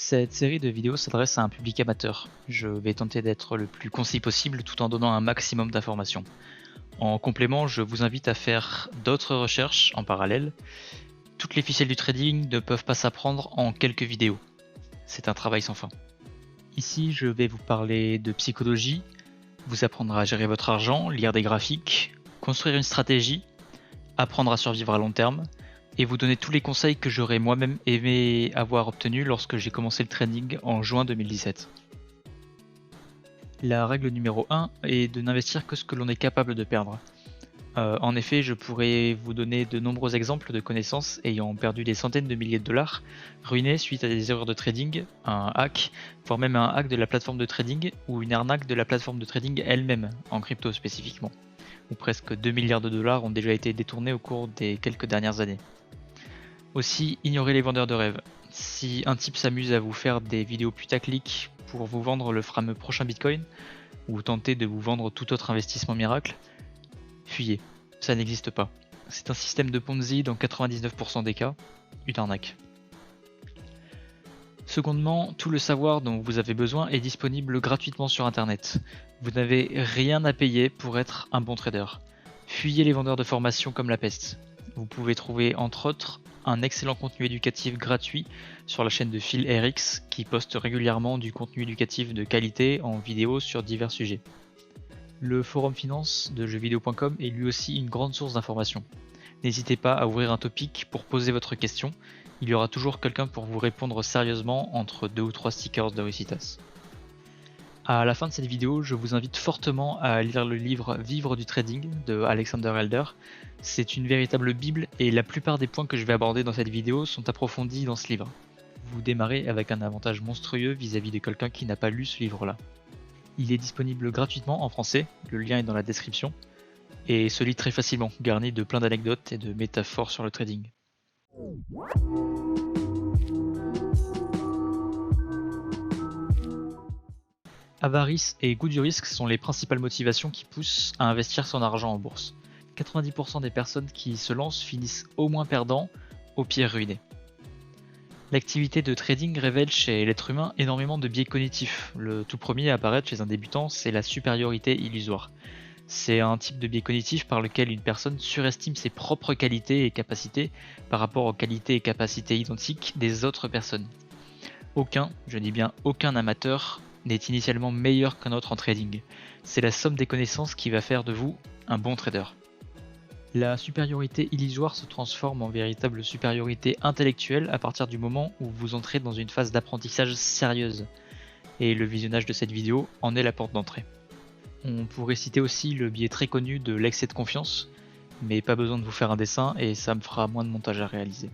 Cette série de vidéos s'adresse à un public amateur. Je vais tenter d'être le plus concis possible tout en donnant un maximum d'informations. En complément, je vous invite à faire d'autres recherches en parallèle. Toutes les ficelles du trading ne peuvent pas s'apprendre en quelques vidéos. C'est un travail sans fin. Ici, je vais vous parler de psychologie, vous apprendre à gérer votre argent, lire des graphiques, construire une stratégie, apprendre à survivre à long terme, et vous donner tous les conseils que j'aurais moi-même aimé avoir obtenus lorsque j'ai commencé le trading en juin 2017. La règle numéro 1 est de n'investir que ce que l'on est capable de perdre. En effet, je pourrais vous donner de nombreux exemples de connaissances ayant perdu des centaines de milliers de dollars, ruinés suite à des erreurs de trading, un hack, voire même un hack de la plateforme de trading ou une arnaque de la plateforme de trading elle-même, en crypto spécifiquement, où presque 2 milliards de dollars ont déjà été détournés au cours des quelques dernières années. Aussi, ignorez les vendeurs de rêves. Si un type s'amuse à vous faire des vidéos putaclic pour vous vendre le fameux prochain Bitcoin, ou tenter de vous vendre tout autre investissement miracle, fuyez, ça n'existe pas. C'est un système de Ponzi dans 99% des cas, une arnaque. Secondement, tout le savoir dont vous avez besoin est disponible gratuitement sur internet. Vous n'avez rien à payer pour être un bon trader. Fuyez les vendeurs de formation comme la peste. Vous pouvez trouver entre autres un excellent contenu éducatif gratuit sur la chaîne de Phil RX qui poste régulièrement du contenu éducatif de qualité en vidéo sur divers sujets. Le forum finance de jeuxvideo.com est lui aussi une grande source d'informations. N'hésitez pas à ouvrir un topic pour poser votre question, il y aura toujours quelqu'un pour vous répondre sérieusement entre 2 ou 3 stickers de Ricitas. À la fin de cette vidéo, je vous invite fortement à lire le livre Vivre du trading de Alexander Elder. C'est une véritable bible et la plupart des points que je vais aborder dans cette vidéo sont approfondis dans ce livre. Vous démarrez avec un avantage monstrueux vis-à-vis de quelqu'un qui n'a pas lu ce livre-là. Il est disponible gratuitement en français, le lien est dans la description, et se lit très facilement, garni de plein d'anecdotes et de métaphores sur le trading. Avarice et goût du risque sont les principales motivations qui poussent à investir son argent en bourse. 90% des personnes qui se lancent finissent au moins perdants, au pire ruinés. L'activité de trading révèle chez l'être humain énormément de biais cognitifs. Le tout premier à apparaître chez un débutant, c'est la supériorité illusoire. C'est un type de biais cognitif par lequel une personne surestime ses propres qualités et capacités par rapport aux qualités et capacités identiques des autres personnes. Aucun, je dis bien aucun amateur, n'est initialement meilleur qu'un autre en trading. C'est la somme des connaissances qui va faire de vous un bon trader. La supériorité illusoire se transforme en véritable supériorité intellectuelle à partir du moment où vous entrez dans une phase d'apprentissage sérieuse. Et le visionnage de cette vidéo en est la porte d'entrée. On pourrait citer aussi le biais très connu de l'excès de confiance, mais pas besoin de vous faire un dessin et ça me fera moins de montage à réaliser.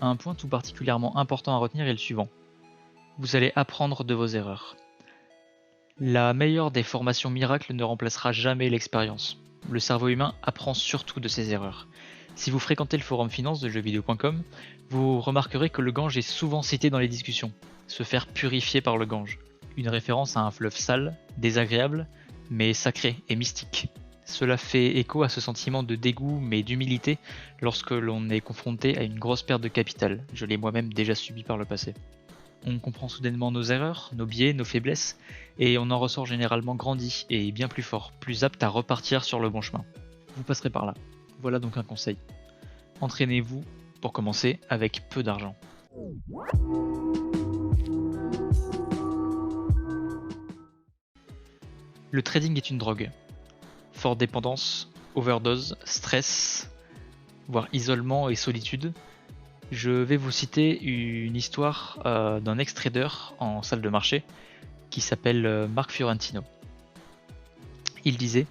Un point tout particulièrement important à retenir est le suivant. Vous allez apprendre de vos erreurs. La meilleure des formations miracles ne remplacera jamais l'expérience. Le cerveau humain apprend surtout de ses erreurs. Si vous fréquentez le forum finance de jeuxvideo.com, vous remarquerez que le Gange est souvent cité dans les discussions. Se faire purifier par le Gange. Une référence à un fleuve sale, désagréable, mais sacré et mystique. Cela fait écho à ce sentiment de dégoût mais d'humilité lorsque l'on est confronté à une grosse perte de capital. Je l'ai moi-même déjà subi par le passé. On comprend soudainement nos erreurs, nos biais, nos faiblesses, et on en ressort généralement grandi et bien plus fort, plus apte à repartir sur le bon chemin. Vous passerez par là. Voilà donc un conseil. Entraînez-vous, pour commencer, avec peu d'argent. Le trading est une drogue. Forte dépendance, overdose, stress, voire isolement et solitude. Je vais vous citer une histoire d'un ex-trader en salle de marché qui s'appelle Marc Fiorentino. Il disait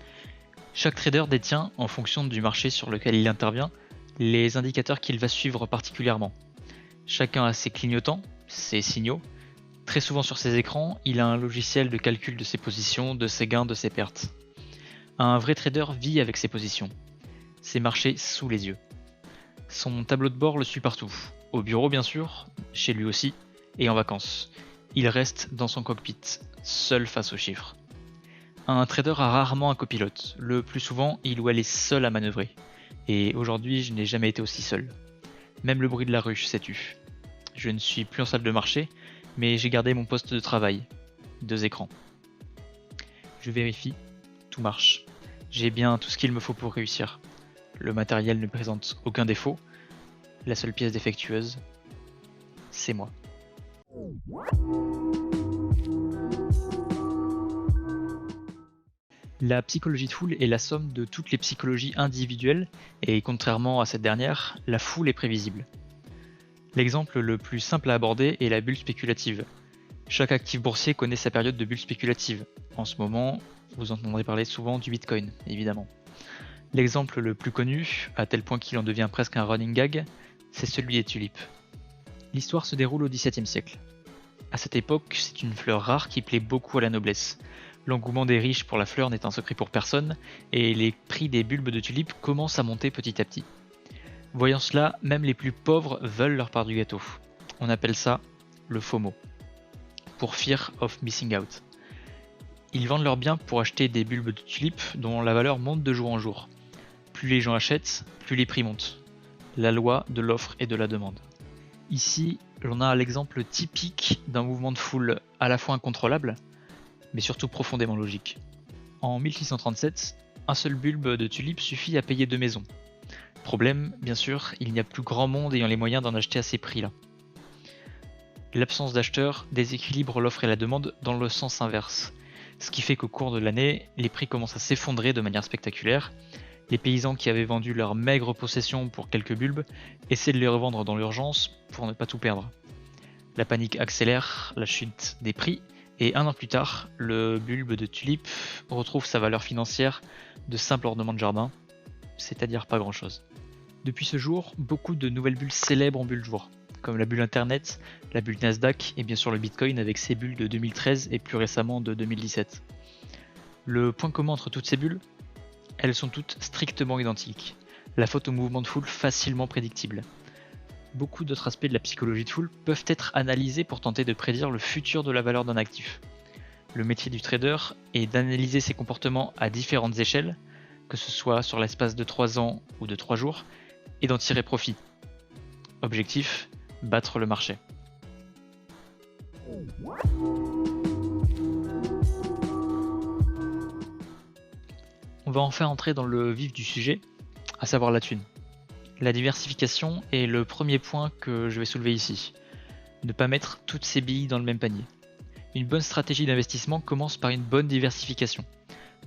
« Chaque trader détient, en fonction du marché sur lequel il intervient, les indicateurs qu'il va suivre particulièrement. Chacun a ses clignotants, ses signaux. Très souvent sur ses écrans, il a un logiciel de calcul de ses positions, de ses gains, de ses pertes. Un vrai trader vit avec ses positions, ses marchés sous les yeux. Son tableau de bord le suit partout, au bureau bien sûr, chez lui aussi, et en vacances. Il reste dans son cockpit, seul face aux chiffres. Un trader a rarement un copilote, le plus souvent il ou elle est seul à manœuvrer. Et aujourd'hui je n'ai jamais été aussi seul. Même le bruit de la rue s'est tu. Je ne suis plus en salle de marché, mais j'ai gardé mon poste de travail. 2 écrans. Je vérifie, tout marche. J'ai bien tout ce qu'il me faut pour réussir. Le matériel ne présente aucun défaut. La seule pièce défectueuse, c'est moi. La psychologie de foule est la somme de toutes les psychologies individuelles et contrairement à cette dernière, la foule est prévisible. L'exemple le plus simple à aborder est la bulle spéculative. Chaque actif boursier connaît sa période de bulle spéculative. En ce moment, vous entendrez parler souvent du Bitcoin, évidemment. L'exemple le plus connu, à tel point qu'il en devient presque un running gag, c'est celui des tulipes. L'histoire se déroule au XVIIe siècle. À cette époque, c'est une fleur rare qui plaît beaucoup à la noblesse. L'engouement des riches pour la fleur n'est un secret pour personne, et les prix des bulbes de tulipes commencent à monter petit à petit. Voyant cela, même les plus pauvres veulent leur part du gâteau. On appelle ça le FOMO, pour Fear of Missing Out. Ils vendent leurs biens pour acheter des bulbes de tulipes dont la valeur monte de jour en jour. Plus les gens achètent, plus les prix montent. La loi de l'offre et de la demande. Ici, l'on a l'exemple typique d'un mouvement de foule à la fois incontrôlable, mais surtout profondément logique. En 1637, un seul bulbe de tulipe suffit à payer 2 maisons. Problème, bien sûr, il n'y a plus grand monde ayant les moyens d'en acheter à ces prix-là. L'absence d'acheteurs déséquilibre l'offre et la demande dans le sens inverse, ce qui fait qu'au cours de l'année, les prix commencent à s'effondrer de manière spectaculaire. Les paysans qui avaient vendu leur maigre possession pour quelques bulbes essaient de les revendre dans l'urgence pour ne pas tout perdre. La panique accélère la chute des prix et 1 an plus tard, le bulbe de tulipe retrouve sa valeur financière de simple ornement de jardin, c'est-à-dire pas grand-chose. Depuis ce jour, beaucoup de nouvelles bulles célèbres ont vu le jour, comme la bulle Internet, la bulle Nasdaq et bien sûr le Bitcoin avec ses bulles de 2013 et plus récemment de 2017. Le point commun entre toutes ces bulles, elles sont toutes strictement identiques. La faute au mouvement de foule facilement prédictible. Beaucoup d'autres aspects de la psychologie de foule peuvent être analysés pour tenter de prédire le futur de la valeur d'un actif. Le métier du trader est d'analyser ses comportements à différentes échelles, que ce soit sur l'espace de 3 ans ou de 3 jours, et d'en tirer profit. Objectif, battre le marché. On va enfin entrer dans le vif du sujet, à savoir la thune. La diversification est le premier point que je vais soulever ici. Ne pas mettre toutes ses billes dans le même panier. Une bonne stratégie d'investissement commence par une bonne diversification.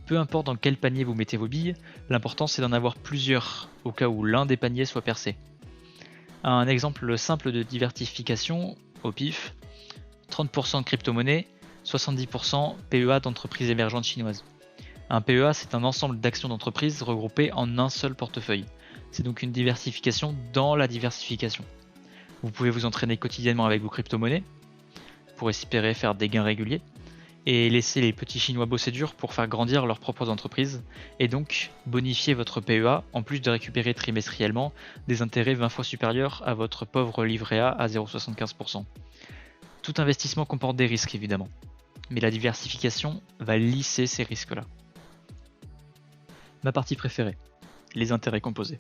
Peu importe dans quel panier vous mettez vos billes, l'important c'est d'en avoir plusieurs, au cas où l'un des paniers soit percé. Un exemple simple de diversification, au pif, 30% de crypto-monnaie, 70% PEA d'entreprises émergentes chinoises. Un PEA, c'est un ensemble d'actions d'entreprise regroupées en un seul portefeuille. C'est donc une diversification dans la diversification. Vous pouvez vous entraîner quotidiennement avec vos crypto-monnaies pour espérer faire des gains réguliers et laisser les petits chinois bosser dur pour faire grandir leurs propres entreprises et donc bonifier votre PEA en plus de récupérer trimestriellement des intérêts 20 fois supérieurs à votre pauvre livret A à 0,75%. Tout investissement comporte des risques évidemment, mais la diversification va lisser ces risques-là. Ma partie préférée, les intérêts composés.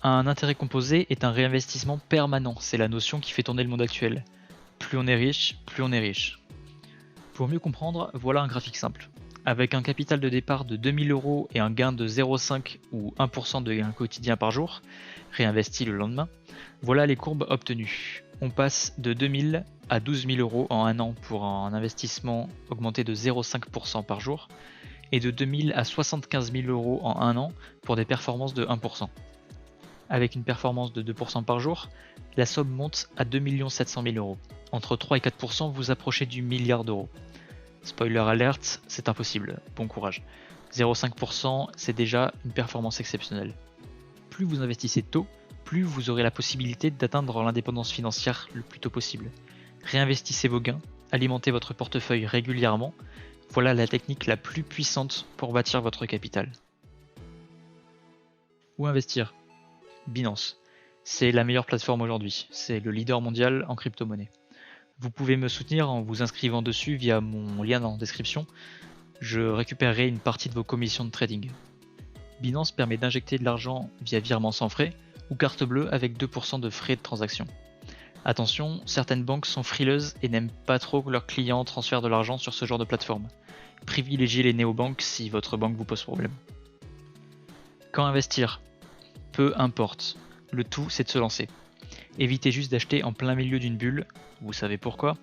Un intérêt composé est un réinvestissement permanent, c'est la notion qui fait tourner le monde actuel. Plus on est riche, plus on est riche. Pour mieux comprendre, voilà un graphique simple. Avec un capital de départ de 2000 € et un gain de 0,5 ou 1% de gain quotidien par jour, réinvesti le lendemain, voilà les courbes obtenues. On passe de 2000 à 12 000 € en un an pour un investissement augmenté de 0,5% par jour, et de 2000 à 75 000 € en un an pour des performances de 1%. Avec une performance de 2% par jour, la somme monte à 2 700 000 €. Entre 3 et 4%, vous approchez du milliard d'euros. Spoiler alert, c'est impossible, bon courage. 0,5%, c'est déjà une performance exceptionnelle. Plus vous investissez tôt, plus vous aurez la possibilité d'atteindre l'indépendance financière le plus tôt possible. Réinvestissez vos gains, alimentez votre portefeuille régulièrement, voilà la technique la plus puissante pour bâtir votre capital. Où investir ? Binance. C'est la meilleure plateforme aujourd'hui, c'est le leader mondial en crypto-monnaie. Vous pouvez me soutenir en vous inscrivant dessus via mon lien en description. Je récupérerai une partie de vos commissions de trading. Binance permet d'injecter de l'argent via virement sans frais ou carte bleue avec 2% de frais de transaction. Attention, certaines banques sont frileuses et n'aiment pas trop que leurs clients transfèrent de l'argent sur ce genre de plateforme. Privilégiez les néobanques si votre banque vous pose problème. Quand investir? Peu importe. Le tout, c'est de se lancer. Évitez juste d'acheter en plein milieu d'une bulle, vous savez pourquoi.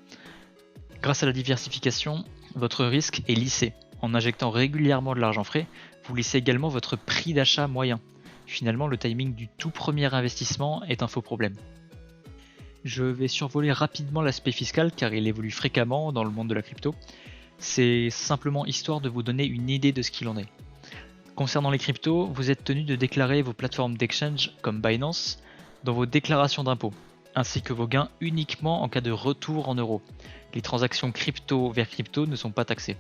Grâce à la diversification, votre risque est lissé. En injectant régulièrement de l'argent frais, vous lissez également votre prix d'achat moyen. Finalement, le timing du tout premier investissement est un faux problème. Je vais survoler rapidement l'aspect fiscal car il évolue fréquemment dans le monde de la crypto. C'est simplement histoire de vous donner une idée de ce qu'il en est. Concernant les cryptos, vous êtes tenu de déclarer vos plateformes d'exchange comme Binance dans vos déclarations d'impôts, ainsi que vos gains uniquement en cas de retour en euros. Les transactions crypto vers crypto ne sont pas taxées.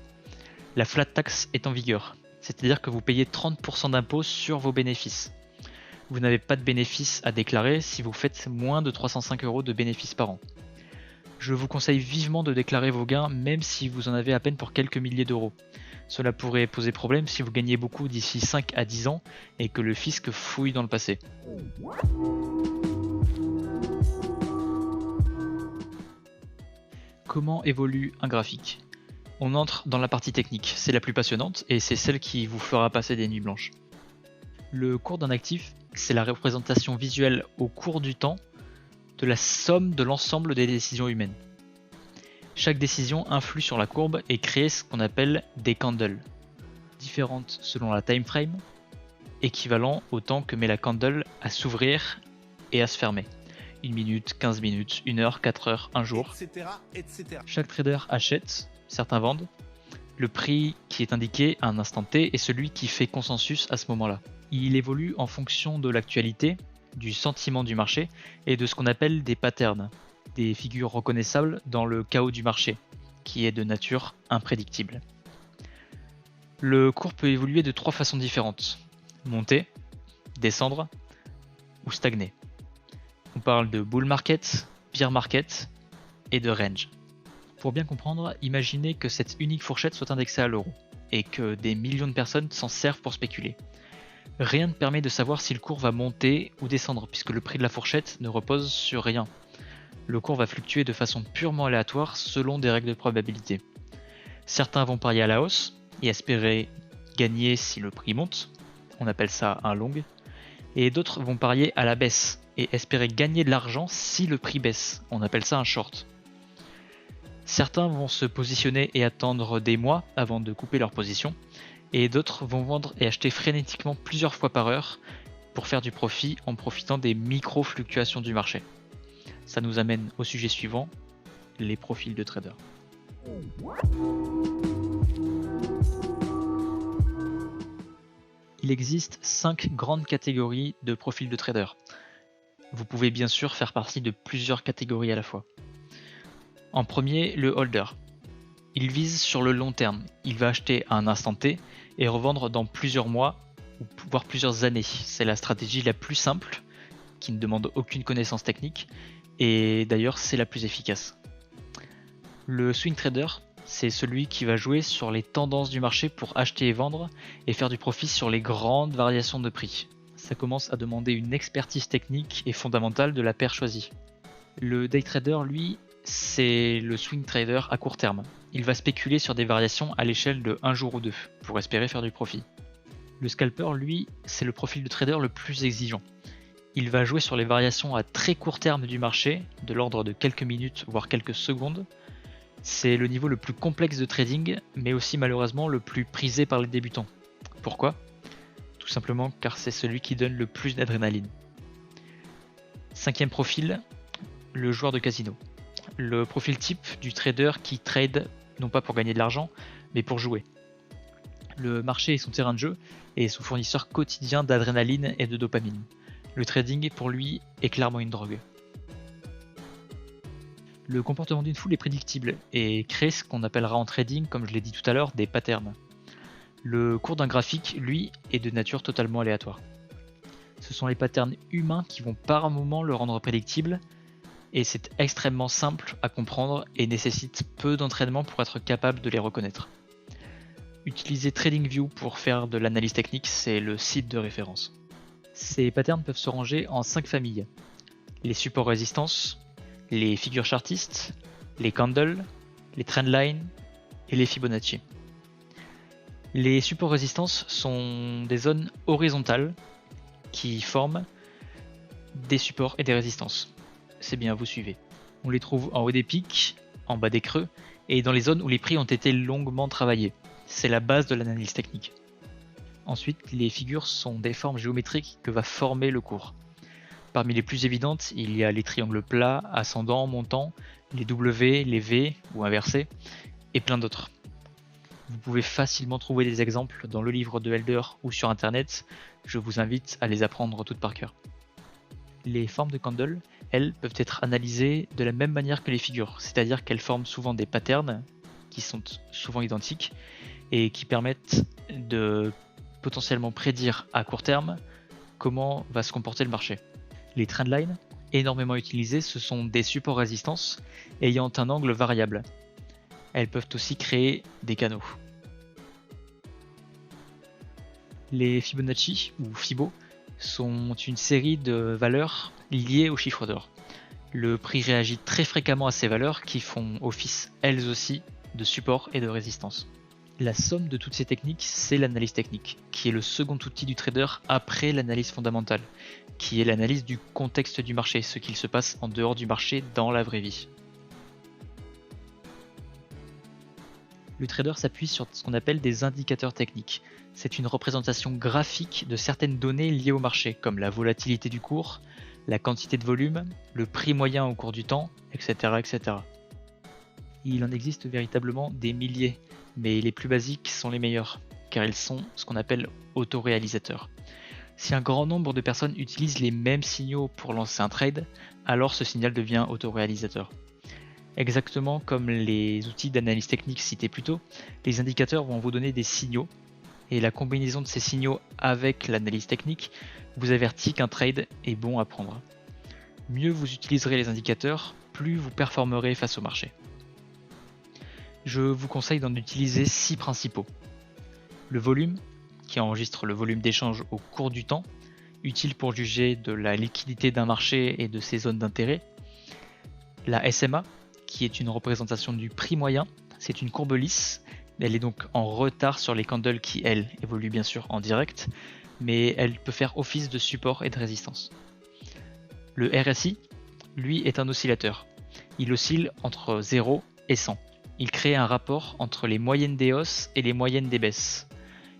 La flat tax est en vigueur, c'est-à-dire que vous payez 30% d'impôts sur vos bénéfices. Vous n'avez pas de bénéfices à déclarer si vous faites moins de 305 € de bénéfices par an. Je vous conseille vivement de déclarer vos gains même si vous en avez à peine pour quelques milliers d'euros. Cela pourrait poser problème si vous gagnez beaucoup d'ici 5 à 10 ans et que le fisc fouille dans le passé. Comment évolue un graphique? On entre dans la partie technique, c'est la plus passionnante et c'est celle qui vous fera passer des nuits blanches. Le cours d'un actif, c'est la représentation visuelle au cours du temps de la somme de l'ensemble des décisions humaines. Chaque décision influe sur la courbe et crée ce qu'on appelle des candles, différentes selon la time frame, équivalent au temps que met la candle à s'ouvrir et à se fermer. 1 minute, 15 minutes, 1 heure, 4 heures, 1 jour. Etc. Chaque trader achète, certains vendent. Le prix qui est indiqué à un instant T est celui qui fait consensus à ce moment-là. Il évolue en fonction de l'actualité, du sentiment du marché et de ce qu'on appelle des patterns, des figures reconnaissables dans le chaos du marché, qui est de nature imprédictible. Le cours peut évoluer de 3 façons différentes: monter, descendre ou stagner. On parle de bull market, bear market et de range. Pour bien comprendre, imaginez que cette unique fourchette soit indexée à l'euro et que des millions de personnes s'en servent pour spéculer. Rien ne permet de savoir si le cours va monter ou descendre puisque le prix de la fourchette ne repose sur rien. Le cours va fluctuer de façon purement aléatoire selon des règles de probabilité. Certains vont parier à la hausse et espérer gagner si le prix monte, on appelle ça un long, et d'autres vont parier à la baisse et espérer gagner de l'argent si le prix baisse, on appelle ça un short. Certains vont se positionner et attendre des mois avant de couper leur position, et d'autres vont vendre et acheter frénétiquement plusieurs fois par heure pour faire du profit en profitant des micro-fluctuations du marché. Ça nous amène au sujet suivant, les profils de traders. Il existe 5 grandes catégories de profils de traders. Vous pouvez bien sûr faire partie de plusieurs catégories à la fois. En premier, le holder. Il vise sur le long terme. Il va acheter à un instant T et revendre dans plusieurs mois ou voire plusieurs années. C'est la stratégie la plus simple, qui ne demande aucune connaissance technique, et d'ailleurs c'est la plus efficace. Le swing trader, c'est celui qui va jouer sur les tendances du marché pour acheter et vendre et faire du profit sur les grandes variations de prix. Ça commence à demander une expertise technique et fondamentale de la paire choisie. Le day trader, lui, c'est le swing trader à court terme. Il va spéculer sur des variations à l'échelle de 1 jour ou 2 pour espérer faire du profit. Le scalper, lui, c'est le profil de trader le plus exigeant. Il va jouer sur les variations à très court terme du marché, de l'ordre de quelques minutes voire quelques secondes. C'est le niveau le plus complexe de trading, mais aussi malheureusement le plus prisé par les débutants. Pourquoi ? Tout simplement car c'est celui qui donne le plus d'adrénaline. 5e profil, le joueur de casino. Le profil type du trader qui trade non pas pour gagner de l'argent, mais pour jouer. Le marché est son terrain de jeu et son fournisseur quotidien d'adrénaline et de dopamine. Le trading, pour lui, est clairement une drogue. Le comportement d'une foule est prédictible et crée ce qu'on appellera en trading, comme je l'ai dit tout à l'heure, des patterns. Le cours d'un graphique, lui, est de nature totalement aléatoire. Ce sont les patterns humains qui vont par un moment le rendre prédictible, et c'est extrêmement simple à comprendre et nécessite peu d'entraînement pour être capable de les reconnaître. Utiliser TradingView pour faire de l'analyse technique, c'est le site de référence. Ces patterns peuvent se ranger en 5 familles. Les supports résistances, les figures chartistes, les candles, les trendlines et les Fibonacci. Les supports résistance sont des zones horizontales qui forment des supports et des résistances. C'est bien, vous suivez. On les trouve en haut des pics, en bas des creux, et dans les zones où les prix ont été longuement travaillés. C'est la base de l'analyse technique. Ensuite, les figures sont des formes géométriques que va former le cours. Parmi les plus évidentes, il y a les triangles plats, ascendants, montants, les W, les V ou inversés, et plein d'autres. Vous pouvez facilement trouver des exemples dans le livre de Helder ou sur internet, je vous invite à les apprendre toutes par cœur. Les formes de candle, elles, peuvent être analysées de la même manière que les figures, c'est-à-dire qu'elles forment souvent des patterns qui sont souvent identiques et qui permettent de potentiellement prédire à court terme comment va se comporter le marché. Les trendlines, énormément utilisées, ce sont des supports résistance ayant un angle variable. Elles peuvent aussi créer des canaux. Les Fibonacci, ou Fibo, sont une série de valeurs liées au chiffre d'or. Le prix réagit très fréquemment à ces valeurs qui font office elles aussi de support et de résistance. La somme de toutes ces techniques, c'est l'analyse technique, qui est le second outil du trader après l'analyse fondamentale, qui est l'analyse du contexte du marché, ce qu'il se passe en dehors du marché dans la vraie vie. Le trader s'appuie sur ce qu'on appelle des indicateurs techniques. C'est une représentation graphique de certaines données liées au marché, comme la volatilité du cours, la quantité de volume, le prix moyen au cours du temps, etc., etc. Il en existe véritablement des milliers, mais les plus basiques sont les meilleurs, car ils sont ce qu'on appelle autoréalisateurs. Si un grand nombre de personnes utilisent les mêmes signaux pour lancer un trade, alors ce signal devient autoréalisateur. Exactement comme les outils d'analyse technique cités plus tôt, les indicateurs vont vous donner des signaux, et la combinaison de ces signaux avec l'analyse technique vous avertit qu'un trade est bon à prendre. Mieux vous utiliserez les indicateurs, plus vous performerez face au marché. Je vous conseille d'en utiliser 6 principaux. Le volume, qui enregistre le volume d'échange au cours du temps, utile pour juger de la liquidité d'un marché et de ses zones d'intérêt. La SMA, qui est une représentation du prix moyen, c'est une courbe lisse, elle est donc en retard sur les candles qui, elles, évoluent bien sûr en direct, mais elle peut faire office de support et de résistance. Le RSI, lui, est un oscillateur. Il oscille entre 0 et 100. Il crée un rapport entre les moyennes des hausses et les moyennes des baisses.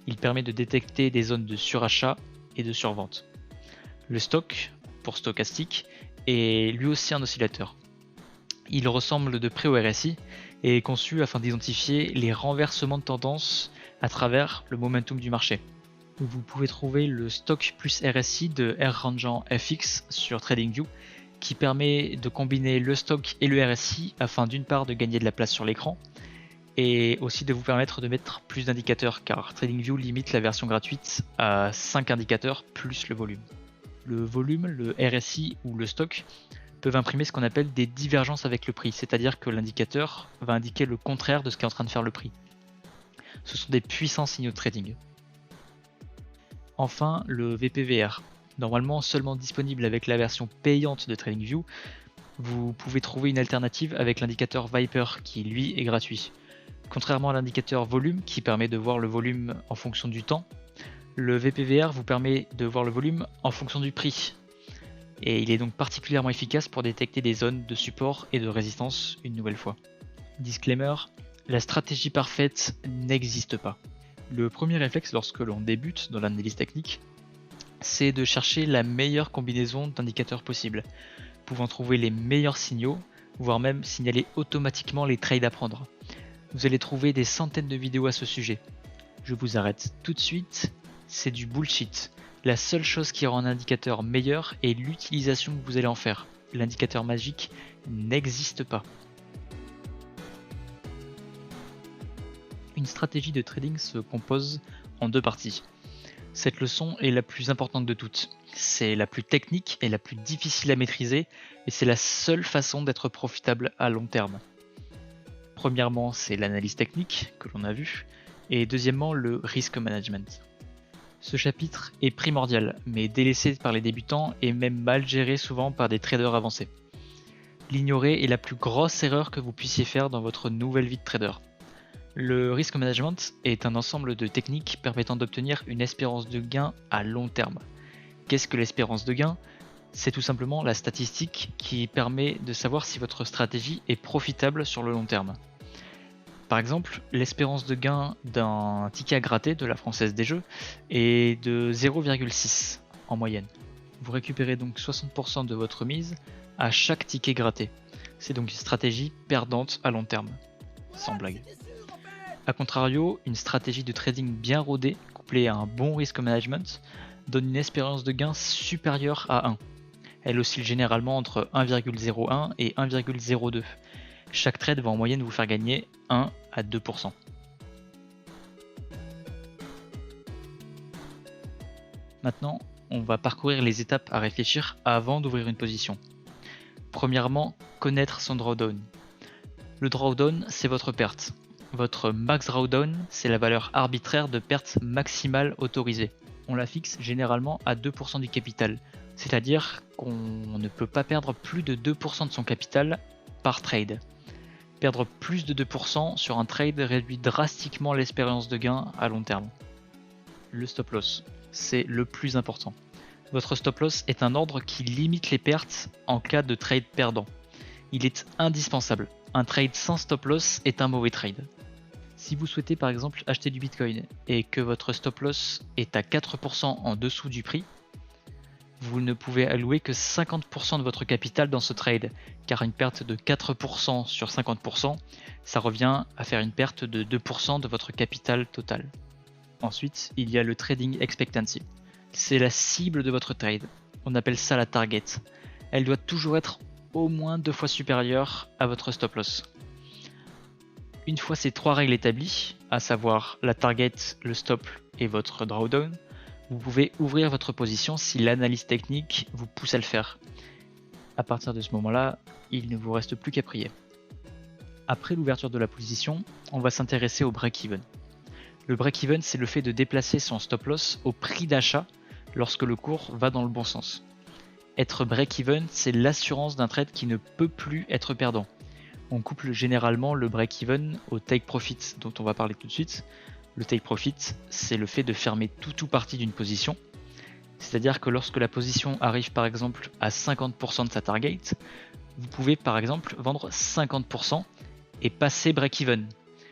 Il permet de détecter des zones de surachat et de survente. Le stock, pour stochastique, est lui aussi un oscillateur. Il ressemble de près au RSI et est conçu afin d'identifier les renversements de tendance à travers le momentum du marché. Vous pouvez trouver le stock plus RSI de R-Rangeant FX sur TradingView qui permet de combiner le stock et le RSI afin d'une part de gagner de la place sur l'écran et aussi de vous permettre de mettre plus d'indicateurs car TradingView limite la version gratuite à 5 indicateurs plus le volume. Le volume, le RSI ou le stock peuvent imprimer ce qu'on appelle des divergences avec le prix, c'est-à-dire que l'indicateur va indiquer le contraire de ce qu'est en train de faire le prix. Ce sont des puissants signaux de trading. Enfin, le VPVR. Normalement seulement disponible avec la version payante de TradingView, vous pouvez trouver une alternative avec l'indicateur Viper qui lui est gratuit. Contrairement à l'indicateur volume qui permet de voir le volume en fonction du temps, le VPVR vous permet de voir le volume en fonction du prix. Et il est donc particulièrement efficace pour détecter des zones de support et de résistance une nouvelle fois. Disclaimer, la stratégie parfaite n'existe pas. Le premier réflexe lorsque l'on débute dans l'analyse technique, c'est de chercher la meilleure combinaison d'indicateurs possible, pouvant trouver les meilleurs signaux, voire même signaler automatiquement les trades à prendre. Vous allez trouver des centaines de vidéos à ce sujet. Je vous arrête tout de suite, c'est du bullshit. La seule chose qui rend un indicateur meilleur est l'utilisation que vous allez en faire. L'indicateur magique n'existe pas. Une stratégie de trading se compose en 2 parties. Cette leçon est la plus importante de toutes. C'est la plus technique et la plus difficile à maîtriser et c'est la seule façon d'être profitable à long terme. Premièrement, c'est l'analyse technique que l'on a vu et deuxièmement, le risk management. Ce chapitre est primordial, mais délaissé par les débutants et même mal géré souvent par des traders avancés. L'ignorer est la plus grosse erreur que vous puissiez faire dans votre nouvelle vie de trader. Le risk management est un ensemble de techniques permettant d'obtenir une espérance de gain à long terme. Qu'est-ce que l'espérance de gain? C'est tout simplement la statistique qui permet de savoir si votre stratégie est profitable sur le long terme. Par exemple, l'espérance de gain d'un ticket à gratter de la Française des Jeux est de 0,6 en moyenne. Vous récupérez donc 60% de votre mise à chaque ticket gratté. C'est donc une stratégie perdante à long terme, sans blague. A contrario, une stratégie de trading bien rodée, couplée à un bon risk management, donne une espérance de gain supérieure à 1. Elle oscille généralement entre 1,01 et 1,02. Chaque trade va en moyenne vous faire gagner 1 à 2%. Maintenant, on va parcourir les étapes à réfléchir avant d'ouvrir une position. Premièrement, connaître son drawdown. Le drawdown, c'est votre perte. Votre max drawdown, c'est la valeur arbitraire de perte maximale autorisée. On la fixe généralement à 2% du capital, c'est-à-dire qu'on ne peut pas perdre plus de 2% de son capital par trade. Perdre plus de 2% sur un trade réduit drastiquement l'espérance de gain à long terme. Le stop loss, c'est le plus important. Votre stop loss est un ordre qui limite les pertes en cas de trade perdant. Il est indispensable. Un trade sans stop loss est un mauvais trade. Si vous souhaitez par exemple acheter du Bitcoin et que votre stop loss est à 4% en dessous du prix, vous ne pouvez allouer que 50% de votre capital dans ce trade, car une perte de 4% sur 50%, ça revient à faire une perte de 2% de votre capital total. Ensuite, il y a le trading expectancy. C'est la cible de votre trade. On appelle ça la target. Elle doit toujours être au moins 2 fois supérieure à votre stop loss. Une fois ces 3 règles établies, à savoir la target, le stop et votre drawdown, vous pouvez ouvrir votre position si l'analyse technique vous pousse à le faire. À partir de ce moment-là, il ne vous reste plus qu'à prier. Après l'ouverture de la position, on va s'intéresser au break-even. Le break-even, c'est le fait de déplacer son stop loss au prix d'achat lorsque le cours va dans le bon sens. Être break-even, c'est l'assurance d'un trade qui ne peut plus être perdant. On couple généralement le break-even au take profit dont on va parler tout de suite. Le take profit, c'est le fait de fermer tout ou partie d'une position. C'est-à-dire que lorsque la position arrive par exemple à 50% de sa target, vous pouvez par exemple vendre 50% et passer break-even.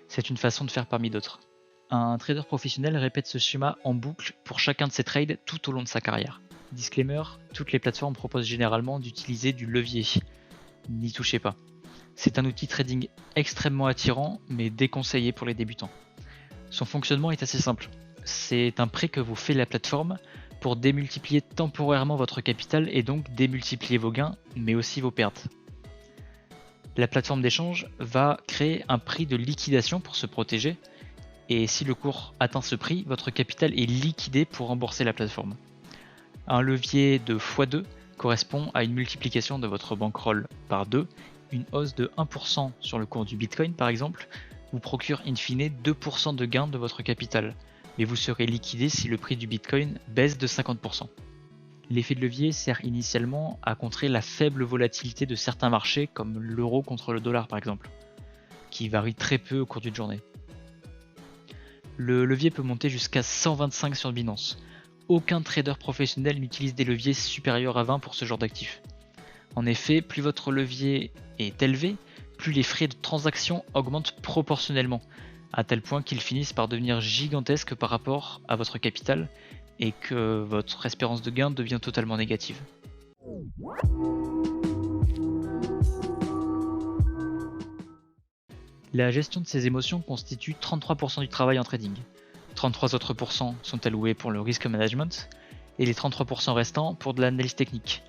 C'est une façon de faire parmi d'autres. Un trader professionnel répète ce schéma en boucle pour chacun de ses trades tout au long de sa carrière. Disclaimer, toutes les plateformes proposent généralement d'utiliser du levier. N'y touchez pas. C'est un outil trading extrêmement attirant mais déconseillé pour les débutants. Son fonctionnement est assez simple. C'est un prêt que vous fait la plateforme pour démultiplier temporairement votre capital et donc démultiplier vos gains mais aussi vos pertes. La plateforme d'échange va créer un prix de liquidation pour se protéger et si le cours atteint ce prix, votre capital est liquidé pour rembourser la plateforme. Un levier de x2 correspond à une multiplication de votre bankroll par 2. Une hausse de 1% sur le cours du Bitcoin par exemple vous procure in fine 2% de gain de votre capital, mais vous serez liquidé si le prix du Bitcoin baisse de 50%. L'effet de levier sert initialement à contrer la faible volatilité de certains marchés comme l'euro contre le dollar par exemple, qui varie très peu au cours d'une journée. Le levier peut monter jusqu'à 125 sur Binance. Aucun trader professionnel n'utilise des leviers supérieurs à 20 pour ce genre d'actifs. En effet, plus votre levier est élevé, plus les frais de transaction augmentent proportionnellement, à tel point qu'ils finissent par devenir gigantesques par rapport à votre capital et que votre espérance de gain devient totalement négative. La gestion de ses émotions constitue 33% du travail en trading. 33 autres pourcents sont alloués pour le risk management et les 33% restants pour de l'analyse technique.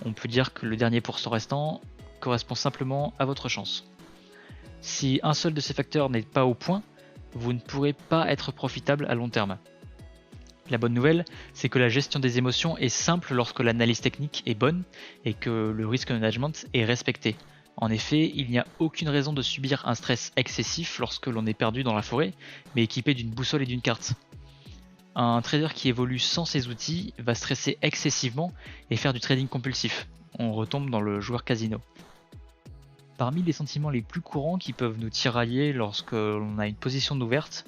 On peut dire que le dernier pourcent restant correspond simplement à votre chance. Si un seul de ces facteurs n'est pas au point, vous ne pourrez pas être profitable à long terme. La bonne nouvelle, c'est que la gestion des émotions est simple lorsque l'analyse technique est bonne et que le risk management est respecté. En effet, il n'y a aucune raison de subir un stress excessif lorsque l'on est perdu dans la forêt, mais équipé d'une boussole et d'une carte. Un trader qui évolue sans ces outils va stresser excessivement et faire du trading compulsif. On retombe dans le joueur casino. Parmi les sentiments les plus courants qui peuvent nous tirailler lorsque l'on a une position ouverte,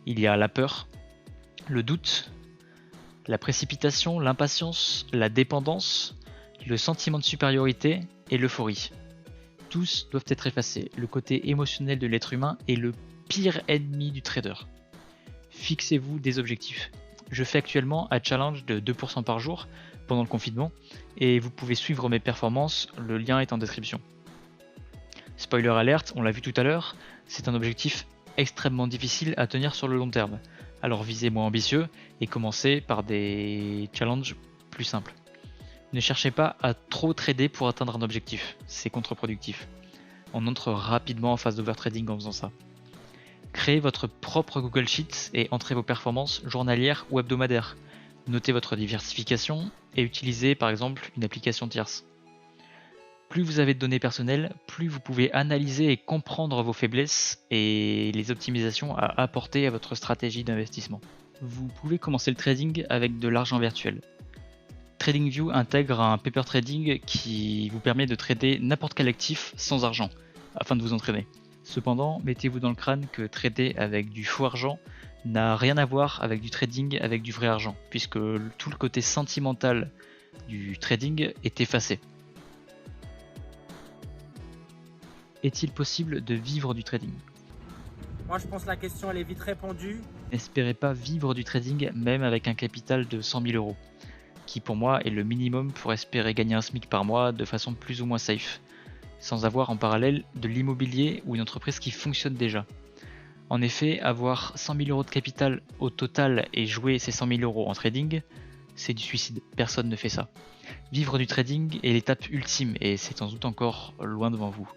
il y a la peur, le doute, la précipitation, l'impatience, la dépendance, le sentiment de supériorité et l'euphorie. Tous doivent être effacés. Le côté émotionnel de l'être humain est le pire ennemi du trader. Fixez-vous des objectifs. Je fais actuellement un challenge de 2% par jour pendant le confinement et vous pouvez suivre mes performances, le lien est en description. Spoiler alert, on l'a vu tout à l'heure, c'est un objectif extrêmement difficile à tenir sur le long terme. Alors visez moins ambitieux et commencez par des challenges plus simples. Ne cherchez pas à trop trader pour atteindre un objectif, c'est contre-productif. On entre rapidement en phase d'overtrading en faisant ça. Créez votre propre Google Sheets et entrez vos performances journalières ou hebdomadaires. Notez votre diversification et utilisez par exemple une application tierce. Plus vous avez de données personnelles, plus vous pouvez analyser et comprendre vos faiblesses et les optimisations à apporter à votre stratégie d'investissement. Vous pouvez commencer le trading avec de l'argent virtuel. TradingView intègre un paper trading qui vous permet de trader n'importe quel actif sans argent, afin de vous entraîner. Cependant, mettez-vous dans le crâne que trader avec du faux argent n'a rien à voir avec du trading avec du vrai argent, puisque tout le côté sentimental du trading est effacé. Est-il possible de vivre du trading? Moi, je pense que la question, elle est vite répondue. N'espérez pas vivre du trading même avec un capital de 100 000 euros, qui pour moi est le minimum pour espérer gagner un SMIC par mois de façon plus ou moins safe, sans avoir en parallèle de l'immobilier ou une entreprise qui fonctionne déjà. En effet, avoir 100 000 euros de capital au total et jouer ces 100 000 euros en trading, c'est du suicide, personne ne fait ça. Vivre du trading est l'étape ultime et c'est sans doute encore loin devant vous.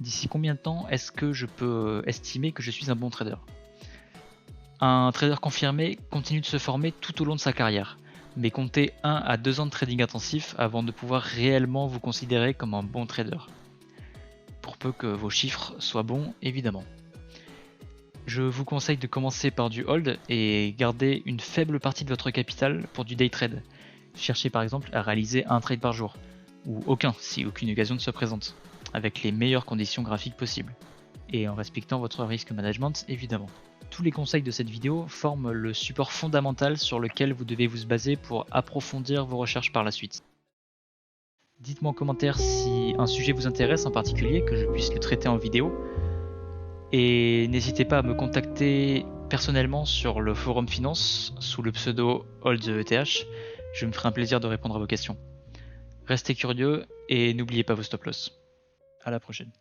D'ici combien de temps est-ce que je peux estimer que je suis un bon trader? Un trader confirmé continue de se former tout au long de sa carrière, mais comptez 1 à 2 ans de trading intensif avant de pouvoir réellement vous considérer comme un bon trader. Pour peu que vos chiffres soient bons, évidemment. Je vous conseille de commencer par du hold et garder une faible partie de votre capital pour du day trade. Cherchez par exemple à réaliser un trade par jour, ou aucun si aucune occasion ne se présente, avec les meilleures conditions graphiques possibles, et en respectant votre risque management évidemment. Tous les conseils de cette vidéo forment le support fondamental sur lequel vous devez vous baser pour approfondir vos recherches par la suite. Dites-moi en commentaire si un sujet vous intéresse en particulier, que je puisse le traiter en vidéo. Et n'hésitez pas à me contacter personnellement sur le forum finance sous le pseudo HoldETH. Je me ferai un plaisir de répondre à vos questions. Restez curieux et n'oubliez pas vos stop loss. À la prochaine.